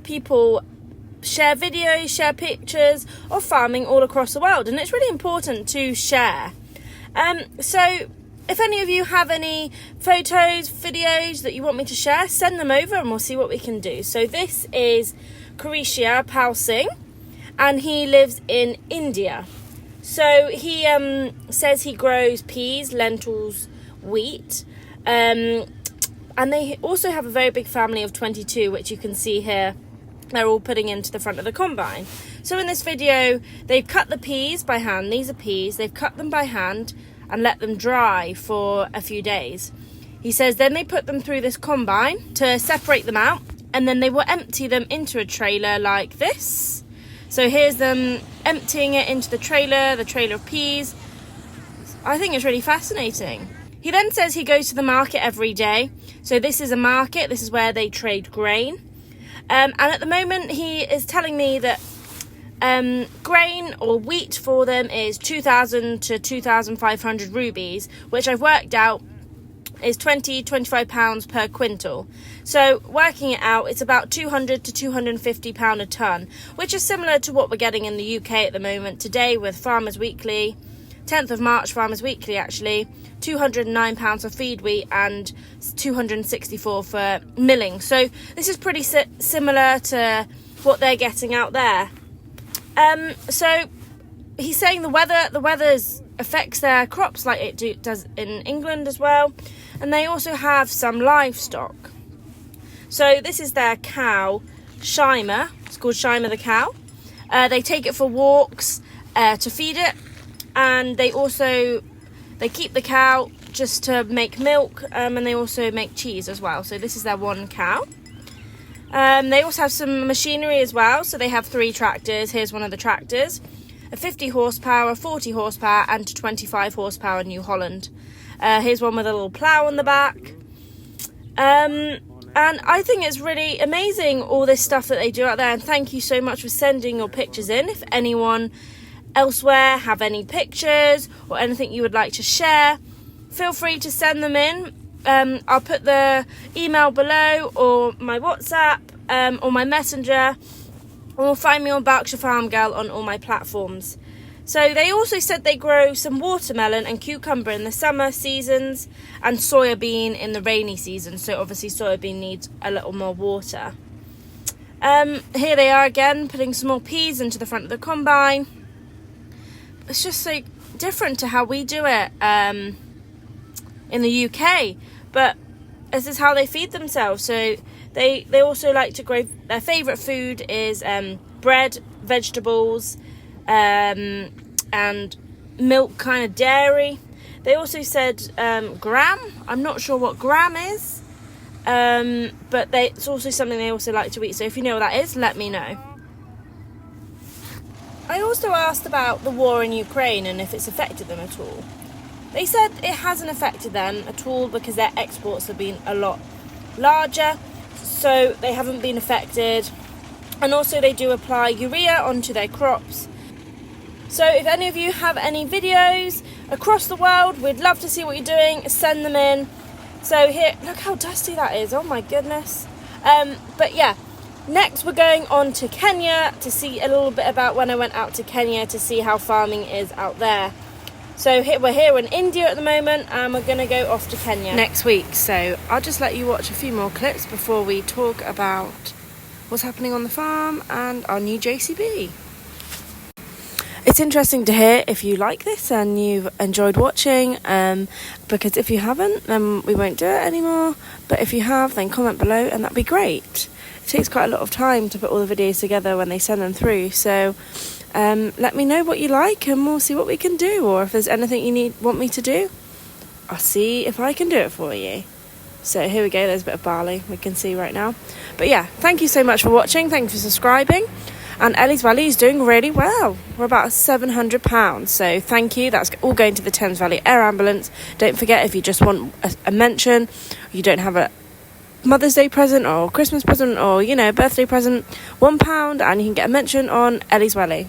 people share videos, share pictures of farming all across the world, and it's really important to share. So if any of you have any photos, videos that you want me to share, send them over and we'll see what we can do. So this is Berkshire, and he lives in India. So he says he grows peas, lentils, wheat, and they also have a very big family of 22, which you can see here. They're all putting into the front of the combine. So in this video, they've cut the peas by hand. These are peas. They've cut them by hand and let them dry for a few days. He says then they put them through this combine to separate them out, and then they will empty them into a trailer like this. So here's them emptying it into the trailer of peas. I think it's really fascinating. He then says he goes to the market every day. So this is a market. This is where they trade grain. And at the moment, he is telling me that grain or wheat for them is 2,000 to 2,500 rupees, which I've worked out is £25 per quintal. So working it out, it's about £200 to £250 a tonne, which is similar to what we're getting in the UK at the moment. Today with Farmers Weekly, 10th of March, Farmers Weekly actually, £209 for feed wheat and £264 for milling. So this is pretty similar to what they're getting out there. So he's saying the weather affects their crops like it does in England as well. And they also have some livestock. So this is their cow, Shima. It's called Shima the cow. They take it for walks to feed it. And they keep the cow just to make milk. And they also make cheese as well. So this is their one cow. They also have some machinery as well. So they have 3 tractors. Here's one of the tractors. A 50 horsepower, 40 horsepower and 25 horsepower New Holland. Here's one with a little plough on the back. And I think it's really amazing, all this stuff that they do out there. And thank you so much for sending your pictures in. If anyone elsewhere have any pictures or anything you would like to share, feel free to send them in. I'll put the email below, or my WhatsApp, or my Messenger. Or find me on Berkshire Farm Girl on all my platforms. So they also said they grow some watermelon and cucumber in the summer seasons and soybean in the rainy season. So obviously soybean needs a little more water. Here they are again, putting some more peas into the front of the combine. It's just so different to how we do it in the UK. But this is how they feed themselves. So they also like to grow, their favourite food is bread, vegetables, and milk, kind of dairy. They also said gram. I'm not sure what gram is, but it's also something they also like to eat. So if you know what that is, let me know. I also asked about the war in Ukraine and if it's affected them at all. They said it hasn't affected them at all because their exports have been a lot larger, so they haven't been affected. And also they do apply urea onto their crops. So if any of you have any videos across the world, we'd love to see what you're doing. Send them in. So here, look how dusty that is. Oh my goodness. But yeah, next we're going on to Kenya to see a little bit about when I went out to Kenya to see how farming is out there. So we're here in India at the moment, and we're going to go off to Kenya next week. So I'll just let you watch a few more clips before we talk about what's happening on the farm and our new JCB. It's interesting to hear if you like this and you've enjoyed watching, because if you haven't, then we won't do it anymore. But if you have, then comment below and that'd be great. It takes quite a lot of time to put all the videos together when they send them through. So let me know what you like and we'll see what we can do. Or if there's anything you want me to do, I'll see if I can do it for you. So here we go, there's a bit of barley we can see right now. But yeah, thank you so much for watching, thank you for subscribing. And Ellie's Valley is doing really well. We're about £700, so thank you. That's all going to the Thames Valley Air Ambulance. Don't forget, if you just want a mention, you don't have a Mother's Day present or Christmas present or, birthday present, £1 and you can get a mention on Ellie's Welly.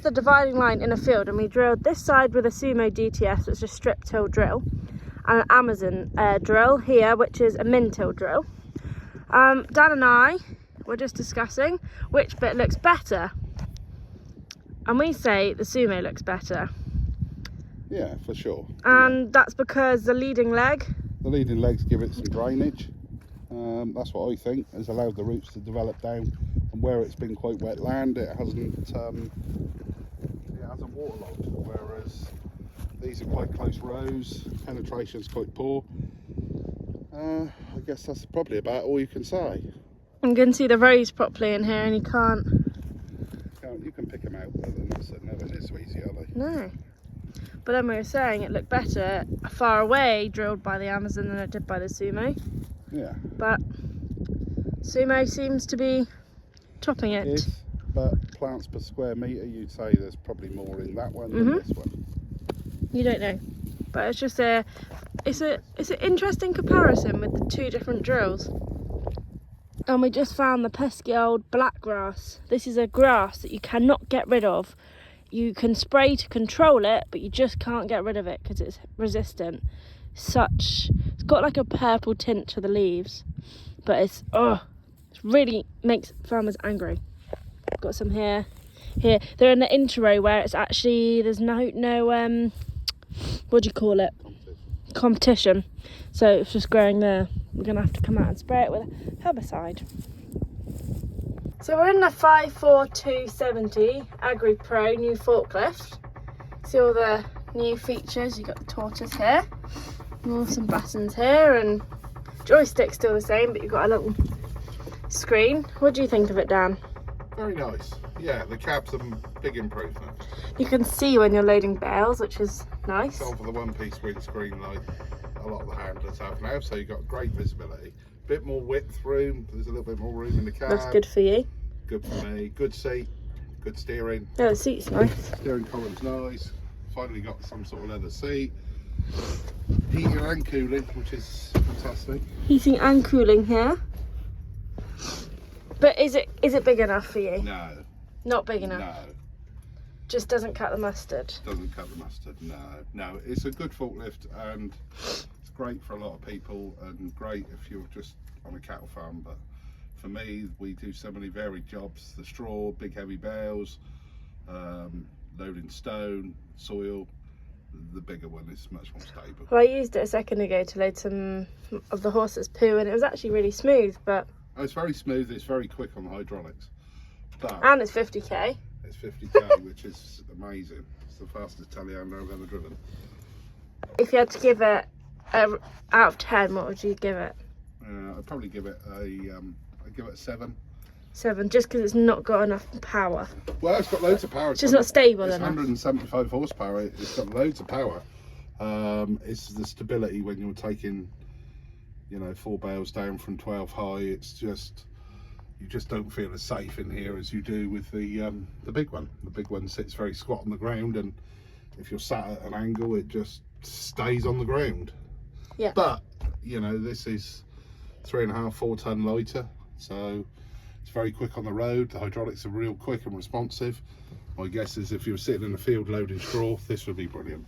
the dividing line in a field, and we drilled this side with a Sumo DTS, which is a strip till drill, and an Amazon drill here, which is a min till drill. Dan and I were just discussing which bit looks better, and we say the Sumo looks better. Yeah, for sure. And that's because the leading legs give it some drainage. That's what I think, has allowed the roots to develop down, and where it's been quite wet land, it hasn't waterlogged, whereas these are quite close rows, penetration's quite poor. I guess that's probably about all you can say. You can see the rows properly in here, and you can't. You can pick them out, but they're never near so easy, are they? No. But then we were saying it looked better far away drilled by the Amazon than it did by the Sumo. Yeah. But Sumo seems to be topping it. Yes, but plants per square metre, you'd say there's probably more in that one than this one. You don't know. But it's just it's an interesting comparison with the two different drills. And we just found the pesky old black grass. This is a grass that you cannot get rid of. You can spray to control it, but you just can't get rid of it because it's resistant. It's got like a purple tint to the leaves, but it really makes farmers angry. Got some here. They're in the interrow where it's actually, there's no what do you call it? Competition. So it's just growing there. We're gonna have to come out and spray it with a herbicide. So we're in the 54270 Agri Pro new forklift. See all the new features. You've got the tortoise here, some buttons here, and joystick's still the same, but you've got a little screen. What do you think of it, Dan? Very nice. Yeah, the cab's a big improvement. You can see when you're loading bales, which is nice. Gone for the one-piece windscreen like a lot of the handlers have now, so you've got great visibility. Bit more width room, there's a little bit more room in the cab. That's good for you. Good for me. Good seat, good steering. Yeah, the seat's nice. Steering column's nice. Finally got some sort of leather seat. Heating and cooling, which is fantastic. Heating and cooling here. But is it big enough for you? No. Not big enough? No. Just doesn't cut the mustard? Doesn't cut the mustard, no. No, it's a good forklift, and it's great for a lot of people, and great if you're just on a cattle farm, but for me, we do so many varied jobs. The straw, big heavy bales, loading stone, soil. The bigger one is much more stable. Well, I used it a second ago to load some of the horse's poo, and it was actually really smooth, but... Oh, it's very smooth, it's very quick on the hydraulics. But and it's 50k. It's 50k, which is amazing. It's the fastest telehandler I've ever driven. If you had to give it out of 10, what would you give it? I'd probably give it I'd give it a 7. 7, just because it's not got enough power. Well, it's got loads of power. It's just not stable enough. It's 175 horsepower. It's got loads of power. It's the stability when you're taking, 4 bales down from 12 high. It's just, you just don't feel as safe in here as you do with the big one. The big one sits very squat on the ground, and if you're sat at an angle, it just stays on the ground. Yeah. But this is 3.5, 4 ton lighter, so it's very quick on the road. The hydraulics are real quick and responsive. My guess is if you were sitting in the field loading straw, this would be brilliant.